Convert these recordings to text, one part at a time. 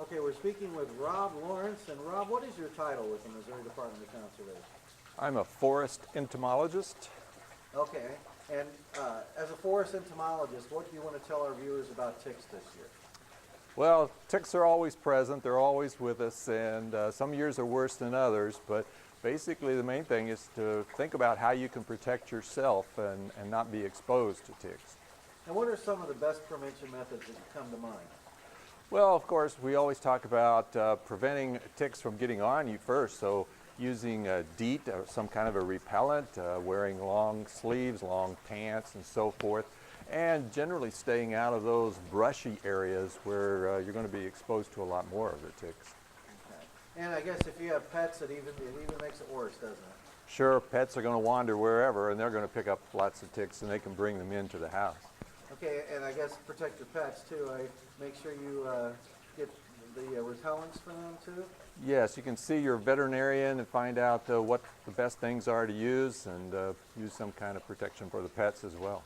Okay, we're speaking with Rob Lawrence. And Rob, what is your title with the Missouri Department of Conservation? I'm a forest entomologist. Okay, and as a forest entomologist, what do you want to tell our viewers about ticks this year? Well, ticks are always present, they're always with us, and some years are worse than others, but basically the main thing is to think about how you can protect yourself and not be exposed to ticks. And what are some of the best prevention methods that come to mind? Well, of course, we always talk about preventing ticks from getting on you first, so using DEET, or some kind of a repellent, wearing long sleeves, long pants, and so forth, and generally staying out of those brushy areas where you're going to be exposed to a lot more of the ticks. Okay. And I guess if you have pets, it even makes it worse, doesn't it? Sure, pets are going to wander wherever, and they're going to pick up lots of ticks, and they can bring them into the house. Okay, and I guess protect your pets too. Make sure you get the repellents for them too? Yes, you can see your veterinarian and find out what the best things are to use, and use some kind of protection for the pets as well.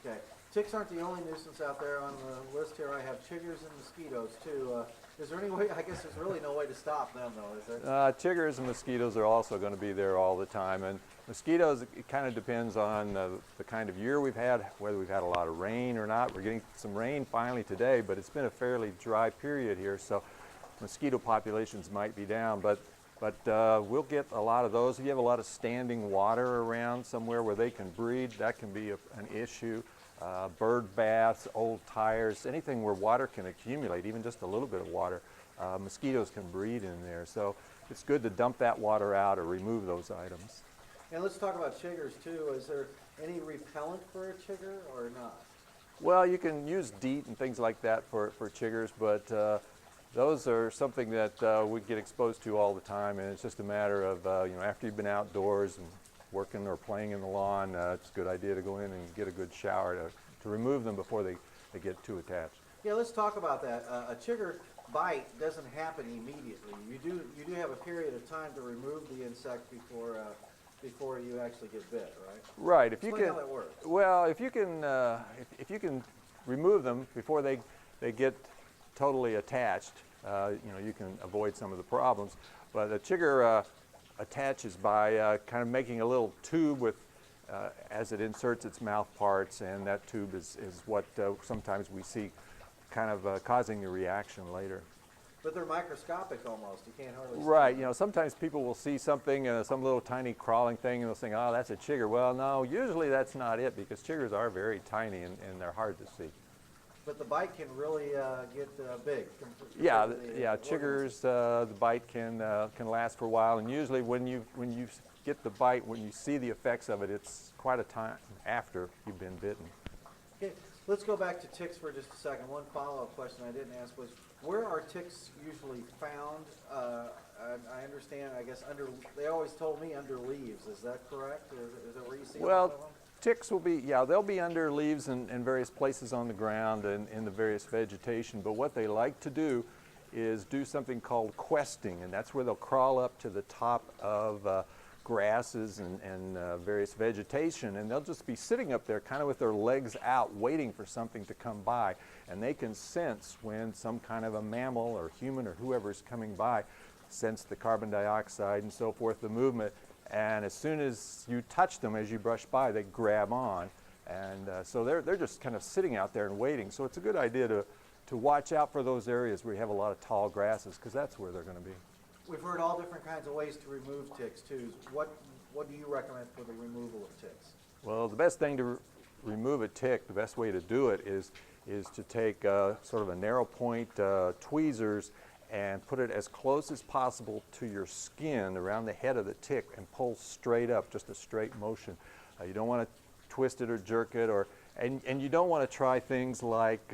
Okay. Ticks aren't the only nuisance out there on the list here. I have chiggers and mosquitoes too. Is there any way, I guess there's really no way to stop them though, is there? Chiggers and mosquitoes are also going to be there all the time. And mosquitoes, it kind of depends on the kind of year we've had, whether we've had a lot of rain or not. We're getting some rain finally today, but it's been a fairly dry period here, so mosquito populations might be down. But we'll get a lot of those. If you have a lot of standing water around somewhere where they can breed, that can be an issue. Bird baths, old tires, anything where water can accumulate, even just a little bit of water, mosquitoes can breed in there. So it's good to dump that water out or remove those items. And let's talk about chiggers too. Is there any repellent for a chigger or not? Well, you can use DEET and things like that for chiggers, but those are something that we get exposed to all the time, and it's just a matter of, after you've been outdoors and working or playing in the lawn, it's a good idea to go in and get a good shower to remove them before they get too attached. Yeah, let's talk about that. A chigger bite doesn't happen immediately. You do have a period of time to remove the insect before you actually get bit, right? Right. Explain how that works. Well, if you can remove them before they get totally attached, you can avoid some of the problems. But a chigger attaches by kind of making a little tube with as it inserts its mouth parts, and that tube is what sometimes we see kind of causing the reaction later. But they're microscopic almost. You can't hardly see Right. them. Sometimes people will see something, some little tiny crawling thing, and they'll think, oh, that's a chigger. Well, no, usually that's not it, because chiggers are very tiny and they're hard to see. But the bite can really get big. Yeah, chiggers, the bite can last for a while, and usually when you get the bite, when you see the effects of it, it's quite a time after you've been bitten. Okay, let's go back to ticks for just a second. One follow-up question I didn't ask was, where are ticks usually found? I understand, I guess, they always told me under leaves. Is that correct? Is that where you see a lot of them? Ticks will be, they'll be under leaves and various places on the ground and in the various vegetation, but what they like to do is do something called questing, and that's where they'll crawl up to the top of grasses and various vegetation, and they'll just be sitting up there kind of with their legs out waiting for something to come by, and they can sense when some kind of a mammal or human or whoever is coming by, sense the carbon dioxide and so forth, the movement. And as soon as you touch them, as you brush by, they grab on. And so they're just kind of sitting out there and waiting. So it's a good idea to watch out for those areas where you have a lot of tall grasses, because that's where they're going to be. We've heard all different kinds of ways to remove ticks, too. What do you recommend for the removal of ticks? Well, the best thing to remove a tick, the best way to do it is to take sort of a narrow point tweezers and put it as close as possible to your skin around the head of the tick and pull straight up, just a straight motion. You don't want to twist it or jerk it, and you don't want to try things like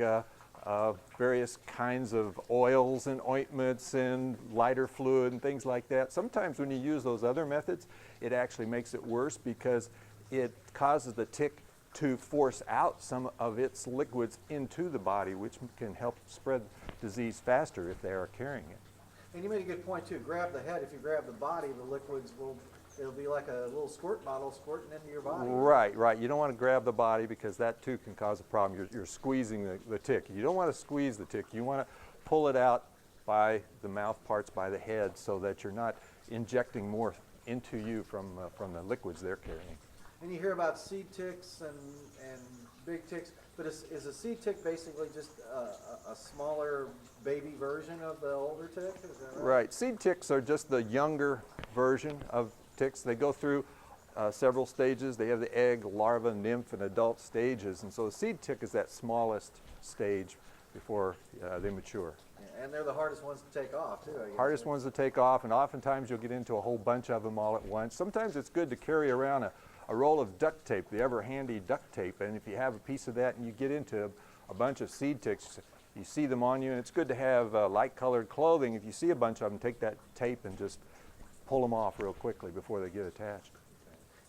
various kinds of oils and ointments and lighter fluid and things like that. Sometimes when you use those other methods, it actually makes it worse, because it causes the tick to force out some of its liquids into the body, which can help spread disease faster if they are carrying it. And you made a good point too. Grab the head. If you grab the body, the liquids it'll be like a little squirt bottle squirting into your body. Right. You don't want to grab the body, because that too can cause a problem. You're squeezing the tick. You don't want to squeeze the tick. You want to pull it out by the mouth parts, by the head, so that you're not injecting more into you from the liquids they're carrying. And you hear about seed ticks and big ticks, but is a seed tick basically just a smaller baby version of the older tick? Is that right? Right. Seed ticks are just the younger version of ticks. They go through several stages. They have the egg, larva, nymph, and adult stages. And so the seed tick is that smallest stage before they mature. Yeah, and they're the hardest ones to take off, too, I guess. Hardest ones to take off, and oftentimes you'll get into a whole bunch of them all at once. Sometimes it's good to carry around a roll of duct tape, the ever handy duct tape, and if you have a piece of that and you get into a bunch of seed ticks, you see them on you, and it's good to have light colored clothing. If you see a bunch of them, take that tape and just pull them off real quickly before they get attached.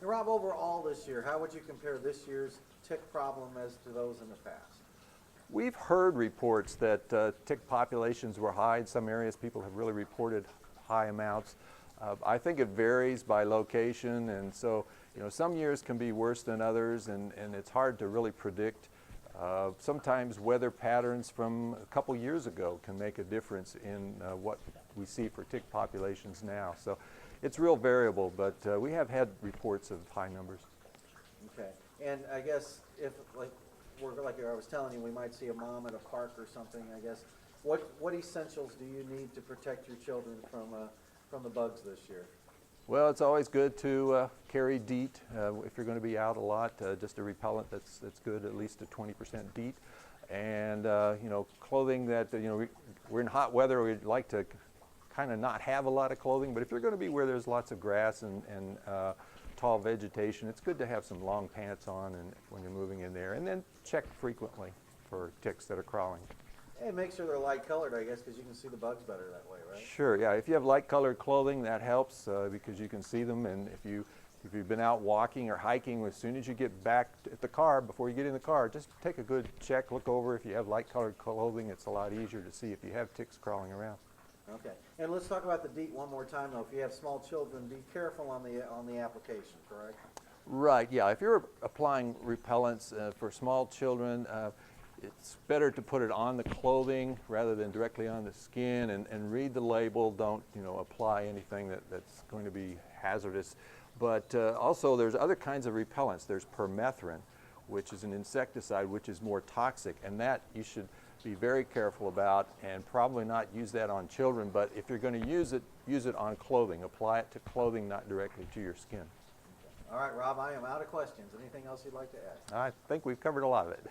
And Rob, overall this year, how would you compare this year's tick problem as to those in the past? We've heard reports that tick populations were high. In some areas, people have really reported high amounts. I think it varies by location, and so some years can be worse than others, and it's hard to really predict. Sometimes weather patterns from a couple years ago can make a difference in what we see for tick populations now. So it's real variable, but we have had reports of high numbers. Okay, and I guess if, like I was telling you, we might see a mom at a park or something, I guess, what essentials do you need to protect your children from the bugs this year? Well, it's always good to carry DEET if you're going to be out a lot, just a repellent that's good, at least a 20% DEET. And clothing that, we're in hot weather, we'd like to kind of not have a lot of clothing, but if you're going to be where there's lots of grass and tall vegetation, it's good to have some long pants on and when you're moving in there, and then check frequently for ticks that are crawling. And make sure they're light colored, I guess, because you can see the bugs better that way, right? Sure, yeah. If you have light colored clothing, that helps because you can see them, and if you've been out walking or hiking, as soon as you get back at the car, before you get in the car, just take a good check, look over. If you have light colored clothing, it's a lot easier to see if you have ticks crawling around. Okay, and let's talk about the DEET one more time, though. If you have small children, be careful on the application, correct? Right, yeah. If you're applying repellents for small children, it's better to put it on the clothing rather than directly on the skin, and read the label. Don't apply anything that's going to be hazardous. But also there's other kinds of repellents. There's permethrin, which is an insecticide, which is more toxic, and that you should be very careful about and probably not use that on children. But if you're going to use it on clothing. Apply it to clothing, not directly to your skin. All right, Rob, I am out of questions. Anything else you'd like to add? I think we've covered a lot of it.